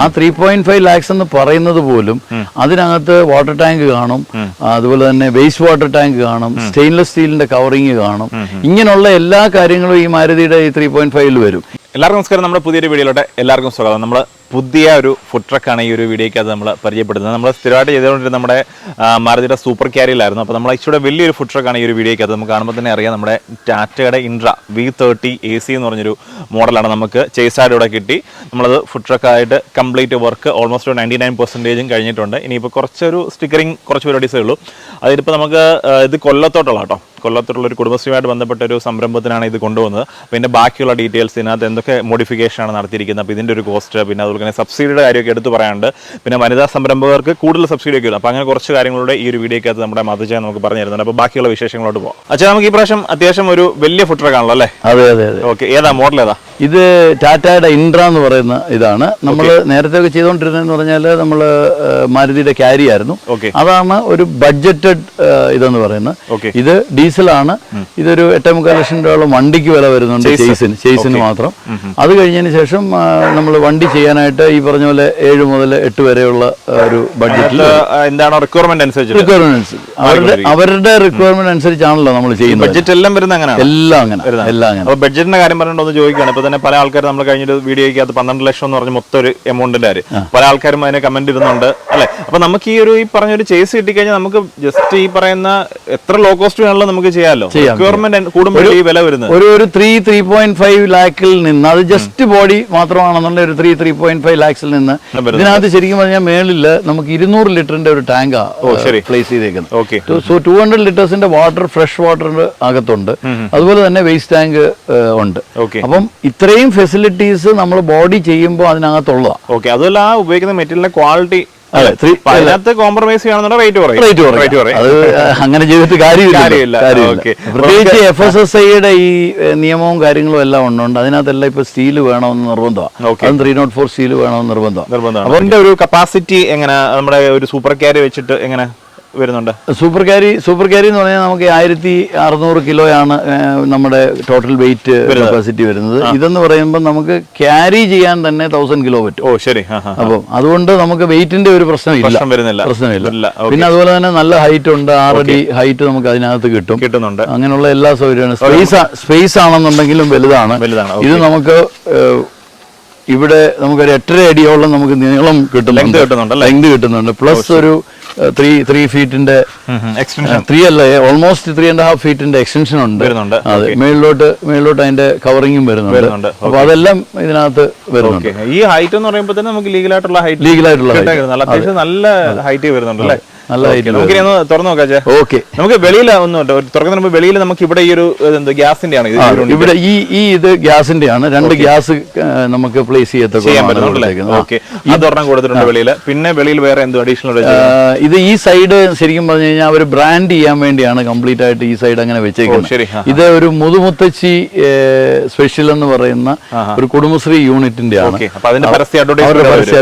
ആ 3.5 lakhs എന്ന് പറയുന്നത് പോലും അതിനകത്ത് വാട്ടർ ടാങ്ക് കാണും, അതുപോലെ തന്നെ വേസ്റ്റ് വാട്ടർ ടാങ്ക് കാണും, സ്റ്റെയിൻലെസ് സ്റ്റീലിന്റെ കവറിങ് കാണും. ഇങ്ങനെയുള്ള എല്ലാ കാര്യങ്ങളും ഈ മാരുതിയുടെ ഈ 3.5 വരും. എല്ലാവർക്കും നമസ്കാരം. നമ്മുടെ പുതിയൊരു വീഡിയോയിലോട്ട് എല്ലാവർക്കും സ്വാഗതം. നമ്മൾ പുതിയ ഒരു ഫുഡ് ട്രക്കാണ് ഈ ഒരു വീഡിയോയ്ക്ക് അത് നമ്മൾ പരിചയപ്പെടുന്നത്. നമ്മൾ സ്ഥിരമായിട്ട് ചെയ്തുകൊണ്ടിരുന്ന നമ്മുടെ മാരുതിയുടെ സൂപ്പർ ക്യാരിയിലായിരുന്നു. അപ്പോൾ നമ്മൾ ഇച്ചിരി വലിയൊരു ഫുഡ് ട്രക്കാണ് ഈ ഒരു വീഡിയോയ്ക്ക് അത് നമുക്ക് കാണുമ്പോൾ തന്നെ അറിയാം. നമ്മുടെ ടാറ്റയുടെ ഇൻട്ര V30 AC എന്ന് പറഞ്ഞൊരു മോഡലാണ് നമുക്ക് ചേസായിട്ട് ഇവിടെ കിട്ടി. നമ്മളത് ഫുഡ് ട്രക്കായിട്ട് കംപ്ലീറ്റ് വർക്ക് ഓൾമോസ്റ്റ് 99% കഴിഞ്ഞിട്ടുണ്ട്. ഇനിയിപ്പോൾ കുറച്ചൊരു സ്റ്റിക്കറിങ് കുറച്ച് പരിപാടീസേ ഉള്ളൂ. അതിലിപ്പോൾ നമുക്ക് ഇത് കൊല്ലത്തോട്ടുള്ള കേട്ടോ, കൊല്ലത്തോട്ടുള്ള ഒരു കുടുംബശ്രീയുമായിട്ട് ബന്ധപ്പെട്ട ഒരു സംരംഭത്തിനാണ് ഇത് കൊണ്ടുവന്നത്. പിന്നെ ബാക്കിയുള്ള ഡീറ്റെയിൽസ് ഇതിനകത്ത് എന്തൊക്കെ മോഡിഫിക്കേഷനാണ് നടത്തിയിരിക്കുന്നത്, അപ്പോൾ ഇതിൻ്റെ ഒരു കോസ്റ്റ്, പിന്നെ അതുപോലെ തന്നെ സബ്സിഡിയുടെ കാര്യമൊക്കെ എടുത്ത് പറയാനുണ്ട്. പിന്നെ വനിതാ സംരംഭകർക്ക് കൂടുതൽ സബ്സിഡി ഒക്കെ ഉണ്ട്. അപ്പോൾ അങ്ങനെ കുറച്ച് കാര്യങ്ങളുടെ ഈ ഒരു വീഡിയോക്കകത്ത് നമ്മുടെ മധുജ നമുക്ക് പറഞ്ഞു തരുന്നുണ്ട്. അപ്പോൾ ബാക്കിയുള്ള വിശേഷങ്ങളോട്ട് പോകാം. അച്ഛാ, നമുക്ക് ഈ പ്രാവശ്യം അത്യാവശ്യം ഒരു വലിയ ഫുഡ് ട്രക്കാണല്ലോ അല്ലേ? അതെ അതെ അതെ. ഓക്കെ, ഏതാ മോഡൽ ഏതാ? ഇത് ടാറ്റയുടെ ഇൻട്ര എന്ന് പറയുന്ന ഇതാണ്. നമ്മൾ നേരത്തെ ഒക്കെ ചെയ്തുകൊണ്ടിരുന്നതെന്ന് പറഞ്ഞാൽ നമ്മൾ മാരുതിയുടെ ക്യാരി ആയിരുന്നു. അതാണ് ഒരു ബഡ്ജറ്റഡ് ഇതെന്ന് പറയുന്നത്. ഇത് ഡീസലാണ്. ഇതൊരു 8.25 ലക്ഷം രൂപയോളം വണ്ടിക്ക് വില വരുന്നുണ്ട്, ചേസിന് മാത്രം. അത് കഴിഞ്ഞതിന് ശേഷം നമ്മൾ വണ്ടി ചെയ്യാനായിട്ട് ഈ പറഞ്ഞ പോലെ 7 മുതൽ 8 വരെയുള്ള ഒരു ബഡ്ജറ്റിൽ എന്താണ് റിക്വയർമെന്റ് അനുസരിച്ച് അവരുടെ റിക്വയർമെന്റ് അനുസരിച്ചാണല്ലോ നമ്മൾ ചെയ്യുന്നത്. ബഡ്ജറ്റ് എല്ലാം വരുന്നത് അങ്ങനെയാണ്, എല്ലാം അങ്ങനെ. അപ്പോൾ ബഡ്ജറ്റിന്റെ കാര്യം പറഞ്ഞിട്ട് ചോദിക്കുകയാണ്. ഇപ്പൊ തന്നെ പല ആൾക്കാരും നമ്മൾ കഴിഞ്ഞൊരു വീഡിയോയ്ക്ക് അത് 12 ലക്ഷം എന്ന് പറഞ്ഞ മൊത്തം ഒരു എമൗണ്ടിന്റെ കാര്യം പല ആൾക്കാരും അതിനെ കമന്റ് ഇടുന്നുണ്ട് അല്ലെ? അപ്പൊ നമുക്ക് ഈ ഒരു ഈ പറഞ്ഞൊരു ചേസ് കിട്ടിക്കഴിഞ്ഞാൽ നമുക്ക് ജസ്റ്റ് ഈ പറയുന്ന എത്ര ലോ കോസ്റ്റ് വേണമല്ലോ നമുക്ക് ചെയ്യാമല്ലോ. റിക്വയർമെന്റ് കൂടുമ്പോൾ ഈ വില വരുന്നത് ഒരു 3.5 ലാഖിൽ നിന്ന്, അത് ജസ്റ്റ് ബോഡി മാത്രമാണെന്നുള്ള ഒരു 3.5 ലാഖിൽ നിന്ന് ഇതിനകത്ത് ശരിക്കും പറഞ്ഞാൽ മേളില് നമുക്ക് 200 ലിറ്ററിന്റെ ഒരു ടാങ്കാ പ്ലേസ് ചെയ്തേക്കുന്നത്. സോ 200 ലിറ്റേഴ്സിന്റെ വാട്ടർ, ഫ്രഷ് വാട്ടർ അകത്തുണ്ട്. അതുപോലെ തന്നെ വേസ്റ്റ് ടാങ്ക് ഉണ്ട്. അപ്പം ഇത്രയും ഫെസിലിറ്റീസ് നമ്മൾ ബോഡി ചെയ്യുമ്പോൾ അതിനകത്തുള്ളതാണ്. ഓക്കെ, അതുമല്ല ആ ഉപയോഗിക്കുന്ന മെറ്റീരിയലിന്റെ ക്വാളിറ്റി കോംപ്രമൈസ് ചെയ്യണമെന്നുണ്ടെങ്കിൽ അത് അങ്ങനെ ചെയ്തിട്ട് കാര്യമില്ല. പ്രത്യേകിച്ച് FSSAIയുടെ ഈ നിയമവും കാര്യങ്ങളും എല്ലാം ഉണ്ടുണ്ട്. അതിനകത്തെല്ലാം ഇപ്പൊ സ്റ്റീല് വേണമെന്ന് നിർബന്ധമാണ്. അതും 304 സ്റ്റീല് വേണമെന്ന് നിർബന്ധമാണ്. അപ്പൊ അതിന്റെ ഒരു കപ്പാസിറ്റി എങ്ങനെ നമ്മുടെ ഒരു സൂപ്പർ ക്യാരി വെച്ചിട്ട് എങ്ങനെ വരുന്നുണ്ട്? സൂപ്പർ ക്യാരി എന്ന് പറഞ്ഞാൽ നമുക്ക് 1600 കിലോയാണ് നമ്മുടെ ടോട്ടൽ വെയിറ്റ് കപ്പാസിറ്റി വരുന്നത്. ഇതെന്ന് പറയുമ്പോൾ നമുക്ക് ക്യാരി ചെയ്യാൻ തന്നെ 1000 കിലോ പറ്റും. ഓ ശരി. അപ്പം അതുകൊണ്ട് നമുക്ക് വെയിറ്റിന്റെ ഒരു പ്രശ്നമില്ല. പിന്നെ അതുപോലെ തന്നെ നല്ല ഹൈറ്റ് ഉണ്ട്, 6 അടി ഹൈറ്റ് നമുക്ക് അതിനകത്ത് കിട്ടുന്നുണ്ട്. അങ്ങനെയുള്ള എല്ലാ സൗകര്യങ്ങളും. സ്പേസ് ആണെന്നുണ്ടെങ്കിലും വലുതാണ്. ഇത് നമുക്ക് ഇവിടെ നമുക്കൊരു 8.5 അടിയോളം നമുക്ക് നീളം കിട്ടുന്നുണ്ട്. പ്ലസ് ഒരു 3 ഫീറ്റിന്റെ എക്സ്റ്റൻഷൻ, 3 അല്ല ഓൾമോസ്റ്റ് 3.5 ഫീറ്റിന്റെ എക്സ്റ്റൻഷൻ ഉണ്ട്. അതെ, മേളിലോട്ട് അതിന്റെ കവറിങ്ങും വരുന്നുണ്ട്. അപ്പൊ അതെല്ലാം ഇതിനകത്ത് വരുന്നുണ്ട്. ഈ ഹൈറ്റ് എന്ന് പറയുമ്പോൾ തന്നെ നമുക്ക് ലീഗലായിട്ടുള്ള അത്യാവശ്യം നല്ല ഹൈറ്റ് വരുന്നുണ്ട് അല്ലേ? തുറന്നു നോക്കാം. ഓക്കെ, നമുക്ക് വെളിയിൽ തുറക്കുന്നതിന് മുമ്പ് വെളിയിൽ നമുക്ക് ഇവിടെ ഈ ഒരു ഗ്യാസിന്റെ ആണ് ഇവിടെ ഇത് ഗ്യാസിന്റെ ആണ്. 2 ഗ്യാസ് നമുക്ക് പ്ലേസ് ചെയ്യാൻ പറ്റുന്നുണ്ട്. കൊടുത്തിട്ടുണ്ട് വെളിയിൽ. പിന്നെ വെളിയിൽ വേറെ എന്തോ അഡീഷണൽ ഇത് ഈ സൈഡ് ശരിക്കും പറഞ്ഞു കഴിഞ്ഞാൽ അവർ ബ്രാൻഡ് ചെയ്യാൻ വേണ്ടിയാണ് കംപ്ലീറ്റ് ആയിട്ട് ഈ സൈഡ് അങ്ങനെ വെച്ചേക്കുന്നത്. ഇത് ഒരു മുതുമുത്തച്ചി സ്പെഷ്യൽ എന്ന് പറയുന്ന ഒരു കുടുംബശ്രീ യൂണിറ്റിന്റെ ആണ്. പരസ്യ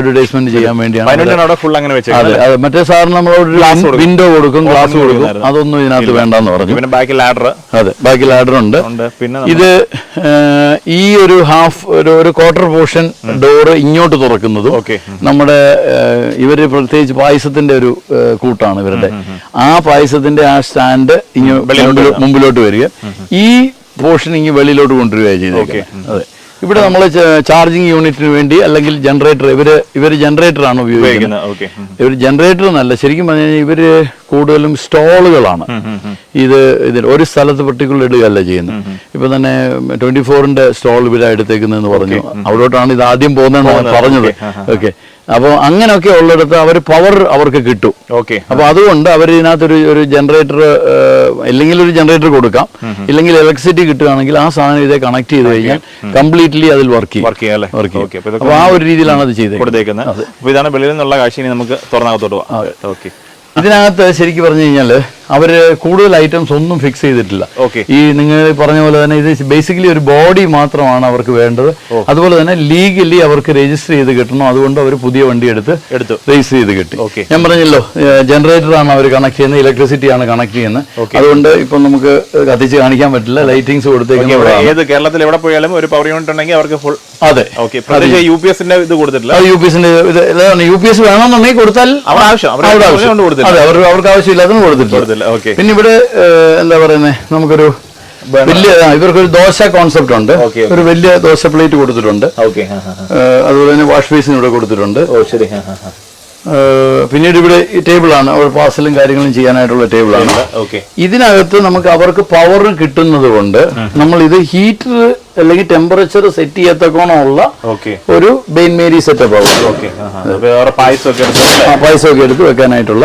അഡ്വർടൈസ്മെന്റ് ചെയ്യാൻ വേണ്ടിയാണ്. മറ്റേ സാറിന് നമ്മളോട് വിൻഡോ കൊടുക്കും, ഗ്ലാസ് കൊടുക്കും. അതൊന്നും ഇതിനകത്ത് വേണ്ടെന്ന് പറഞ്ഞു. പിന്നെ ബാക്കി ലാഡർ, അതെ ബാക്കി ലാഡർ ഉണ്ട്. പിന്നെ ഇത് ഈ ഒരു ഹാഫ് ഒരു ക്വാർട്ടർ പോർഷൻ ഡോറ് ഇങ്ങോട്ട് തുറക്കുന്നതും നമ്മുടെ ഇവര് പ്രത്യേകിച്ച് പായസത്തിന്റെ ഒരു കൂട്ടാണ് ഇവരുടെ. ആ പായസത്തിന്റെ ആ സ്റ്റാൻഡ് മുമ്പിലോട്ട് വരിക, ഈ പോർഷൻ ഇങ്ങനെ വെളിയിലോട്ട് കൊണ്ടുവരികയാണ് ചെയ്തേക്കുന്നത്. അതെ, ഇവിടെ നമ്മൾ ചാർജിങ് യൂണിറ്റിന് വേണ്ടി അല്ലെങ്കിൽ ജനറേറ്റർ, ഇവര് ജനറേറ്ററാണ് ഉപയോഗിക്കുന്നത്. ഇവർ ജനറേറ്റർ എന്നല്ല, ശരിക്കും പറഞ്ഞു കഴിഞ്ഞാൽ ഇവര് കൂടുതലും സ്റ്റോളുകളാണ് ഇതിൽ ഒരു സ്ഥലത്ത് പർട്ടിക്കുലർ ഇടുകയല്ല ചെയ്യുന്നത്. ഇപ്പൊ തന്നെ 24ന്റെ സ്റ്റോൾ ഇവിടെ എടുത്തേക്കുന്നതെന്ന് പറഞ്ഞു. അവിടോട്ടാണ് ഇത് ആദ്യം പോകുന്നതെന്ന് പറഞ്ഞത്. ഓക്കെ, അപ്പോൾ അങ്ങനെയൊക്കെ ഉള്ളിടത്ത് പവർ അവർക്ക് കിട്ടും. അപ്പൊ അതുകൊണ്ട് അവർ ഇതിനകത്ത് ഒരു ജനറേറ്റർ, അല്ലെങ്കിൽ ഒരു ജനറേറ്റർ കൊടുക്കാം, ഇല്ലെങ്കിൽ ഇലക്ട്രിസിറ്റി കിട്ടുകയാണെങ്കിൽ ആ സാധനം ഇതേ കണക്ട് ചെയ്ത് കഴിഞ്ഞാൽ കംപ്ലീറ്റ്ലി അതിൽ വർക്ക് ചെയ്യും. അപ്പൊ ആ ഒരു രീതിയിലാണ് അത് ചെയ്തേക്കുന്നത്. ഇതാണ് വെളിയിൽ നിന്നുള്ള കാഴ്ച. നമുക്ക് തുറന്നകത്തോട്ട് പോകാം. ഇതിനകത്ത് ശരിക്കും പറഞ്ഞു കഴിഞ്ഞാൽ അവർ കൂടുതൽ ഐറ്റംസ് ഒന്നും ഫിക്സ് ചെയ്തിട്ടില്ല. ഓക്കെ. ഈ നിങ്ങൾ പറഞ്ഞ പോലെ തന്നെ ഇത് ബേസിക്കലി ഒരു ബോഡി മാത്രമാണ് അവർക്ക് വേണ്ടത്. അതുപോലെ തന്നെ ലീഗലി അവർക്ക് രജിസ്റ്റർ ചെയ്ത് കിട്ടണം. അതുകൊണ്ട് അവർ പുതിയ വണ്ടി എടുത്ത് രജിസ്റ്റർ ചെയ്ത് കിട്ടി. ഞാൻ പറഞ്ഞല്ലോ, ജനറേറ്റർ ആണ് അവർ കണക്ട് ചെയ്യുന്നത്, ഇലക്ട്രിസിറ്റി ആണ് കണക്ട് ചെയ്യുന്നത്. അതുകൊണ്ട് ഇപ്പൊ നമുക്ക് കത്തിച്ച് കാണിക്കാൻ പറ്റില്ല. ലൈറ്റിംഗ്സ് കൊടുത്തേക്കുന്നത് ഏത് കേരളത്തിൽ എവിടെ പോയാലും ഒരു പവർ യൂണിറ്റ് ഉണ്ടെങ്കിൽ അവർക്ക് ഫുൾ. അതെ. UPS ഇത് കൊടുത്തിട്ടില്ല. UPS വേണമെന്നുണ്ടെങ്കിൽ കൊടുത്താൽ അവർക്ക് ആവശ്യമില്ലാത്തതും കൊടുത്തിട്ടില്ല. പിന്നെ ഇവിടെ എന്താ പറയുന്നത്, നമുക്കൊരു വലിയ ഇവർക്കൊരു ദോശ കോൺസെപ്റ്റ് ഉണ്ട്. ഒരു വലിയ ദോശ പ്ലേറ്റ് കൊടുത്തിട്ടുണ്ട്. അതുപോലെ തന്നെ വാഷ് ബേസിൻ ഇവിടെ കൊടുത്തിട്ടുണ്ട്. പിന്നീട് ഇവിടെ ഈ ടേബിളാണ്, പാർസലും കാര്യങ്ങളും ചെയ്യാനായിട്ടുള്ള ടേബിളാണ്. ഇതിനകത്ത് നമുക്ക് അവർക്ക് പവർ കിട്ടുന്നത് കൊണ്ട് നമ്മൾ ഇത് ഹീറ്റർ അല്ലെങ്കിൽ ടെമ്പറേച്ചർ സെറ്റ് ചെയ്യത്തക്കോണമുള്ള ഒരു ബെയിൻ മേരി സെറ്റപ്പ് ആവും. പായസമൊക്കെ എടുത്ത് വെക്കാനായിട്ടുള്ള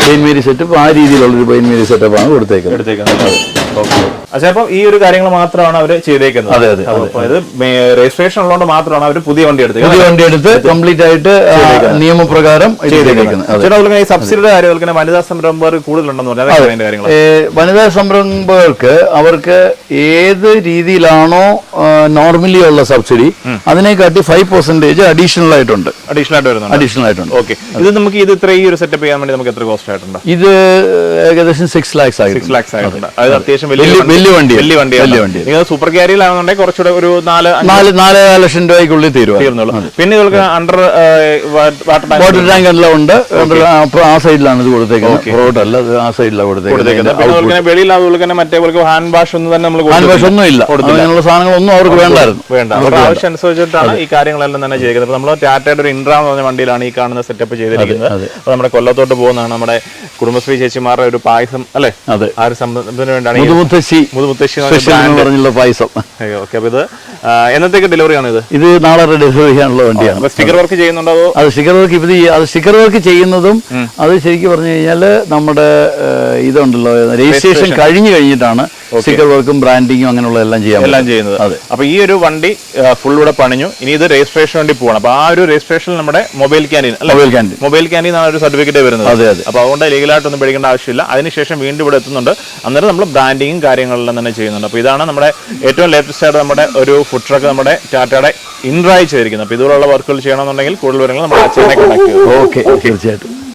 ബെയിൻ മേരി സെറ്റപ്പ്, ആ രീതിയിലുള്ള ഒരു ബെയിൻ മേരി സെറ്റപ്പ് ആണ് കൊടുത്തേക്കുന്നത്. അപ്പം ഈ ഒരു കാര്യങ്ങൾ മാത്രമാണ് അവർ ചെയ്തേക്കുന്നത്. അതെ അതെ. രജിസ്ട്രേഷൻ ഉള്ളതുകൊണ്ട് മാത്രമാണ് അവർ പുതിയ വണ്ടി എടുത്ത് കംപ്ലീറ്റ് ആയിട്ട് നിയമപ്രകാരം ഈ സബ്സിഡിയുടെ കാര്യം വനിതാ സംരംഭകർ കൂടുതലുണ്ടെന്ന് പറഞ്ഞാൽ വനിതാ സംരംഭകർക്ക് അവർക്ക് ഏത് രീതിയിലാണോ നോർമലി ഉള്ള സബ്സിഡി അതിനെക്കാട്ടി 5% അഡീഷണൽ ആയിട്ടുണ്ട്. ഓക്കെ. ഇത് നമുക്ക് ഇത് ഇത്ര ഈ ഒരു സെറ്റപ്പ് ചെയ്യാൻ വേണ്ടി നമുക്ക് എത്ര കോസ്റ്റ് ആയിട്ടുണ്ട്? ഇത് ഏകദേശം 6 lakhs ആയിട്ടുണ്ട്. അത് അത്യാവശ്യം വലിയ വണ്ടി. നിങ്ങൾ സൂപ്പർ ക്യാരിയിലാണെന്നുണ്ടെങ്കിൽ കുറച്ചുകൂടെ ഒരു 4 ലക്ഷം രൂപയ്ക്കുള്ളിൽ തീരുന്നുള്ളൂ. പിന്നെ നിങ്ങൾക്ക് അണ്ടർ വാട്ടർ ടാങ്ക് എല്ലാം ഉണ്ട്. ആ സൈഡിലാണ് ഇത് കൊടുത്തേക്കുന്നത്. പുറകോട്ട് അല്ല, ആ സൈഡിലാണ് കൊടുത്തേക്കുന്നത്. വെളിയിൽ അതുപോലെ തന്നെ മറ്റേ ഹാൻഡ് വാഷ് ഒന്നും തന്നെ നമ്മൾ ഹാൻഡ് വാഷ് ഒന്നും ഇല്ല. അങ്ങനെയുള്ള സാധനങ്ങളൊന്നും അവർക്ക് വേണ്ട. ആവശ്യം അനുസരിച്ചിട്ടാണ് ഈ കാര്യങ്ങളെല്ലാം തന്നെ ചെയ്തത്. നമ്മൾ ടാറ്റയുടെ ഒരു ഇൻട്രാ എന്ന് പറഞ്ഞ വണ്ടിയിലാണ് ഈ കാണുന്ന സെറ്റപ്പ് ചെയ്തിരിക്കുന്നത്. അപ്പൊ നമ്മുടെ കൊല്ലത്തോട്ട് പോകുന്നതാണ്. നമ്മുടെ കുടുംബശ്രീ ചേച്ചിമാരുടെ ഒരു പായസം അല്ലെ, ആ ഒരു സംരംഭത്തിന് വേണ്ടിയാണ് മുതുമുത്തശ്ശി പായസം. ഓക്കെ. അപ്പൊ ഇത് എന്നത്തേക്ക് ഡെലിവറി ആണ്? ഇത് നാളെ ഡെലിവറി ചെയ്യാനുള്ള വണ്ടിയാണ്. സ്റ്റിക്കർ വർക്ക് ചെയ്യുന്നുണ്ടോ? അത് സ്റ്റിക്കർ വർക്ക് ചെയ്യുന്നതും അത് ശരിക്കും പറഞ്ഞു കഴിഞ്ഞാല് നമ്മുടെ ഇതുണ്ടല്ലോ, രജിസ്ട്രേഷൻ കഴിഞ്ഞിട്ടാണ് സ്റ്റിക്കർ വർക്കും ബ്രാൻഡിങ്ങും അങ്ങനെയുള്ള എല്ലാം ചെയ്യുന്നത്. അപ്പൊ ഈ ഒരു വണ്ടി ഫുൾ ഇവിടെ പണിഞ്ഞു. ഇനി ഇത് രജിസ്ട്രേഷൻ വേണ്ടി പോകണം. അപ്പൊ ആ ഒരു രജിസ്ട്രേഷൻ നമ്മുടെ മൊബൈൽ ക്യാൻറ്റീൻ ആണ് ഒരു സർട്ടിഫിക്കറ്റ് വരുന്നത്. അപ്പൊ അതുകൊണ്ട് ലീഗലായിട്ടൊന്നും പേടിക്കേണ്ട ആവശ്യമില്ല. അതിനുശേഷം വീണ്ടും ഇവിടെ എത്തുന്നുണ്ട്. അന്നേരം നമ്മൾ ബ്രാൻഡിങ്ങും കാര്യങ്ങളെല്ലാം തന്നെ ചെയ്യുന്നുണ്ട്. അപ്പൊ ഇതാണ് നമ്മുടെ ഏറ്റവും ലേറ്റസ്റ്റ് ആയിട്ട് നമ്മുടെ ഒരു ഫുഡ് ട്രക്ക് നമ്മുടെ ടാറ്റയുടെ ഇൻട്രായി ചെയ്തിരിക്കുന്നത്. അപ്പൊ ഇതുപോലുള്ള വർക്കുകൾ ചെയ്യണമെന്നുണ്ടെങ്കിൽ കൂടുതൽ വിവരങ്ങൾ നമ്മുടെ അച്ഛനെ കോൺടാക്ട് ചെയ്യും. ഓക്കെ, തീർച്ചയായിട്ടും.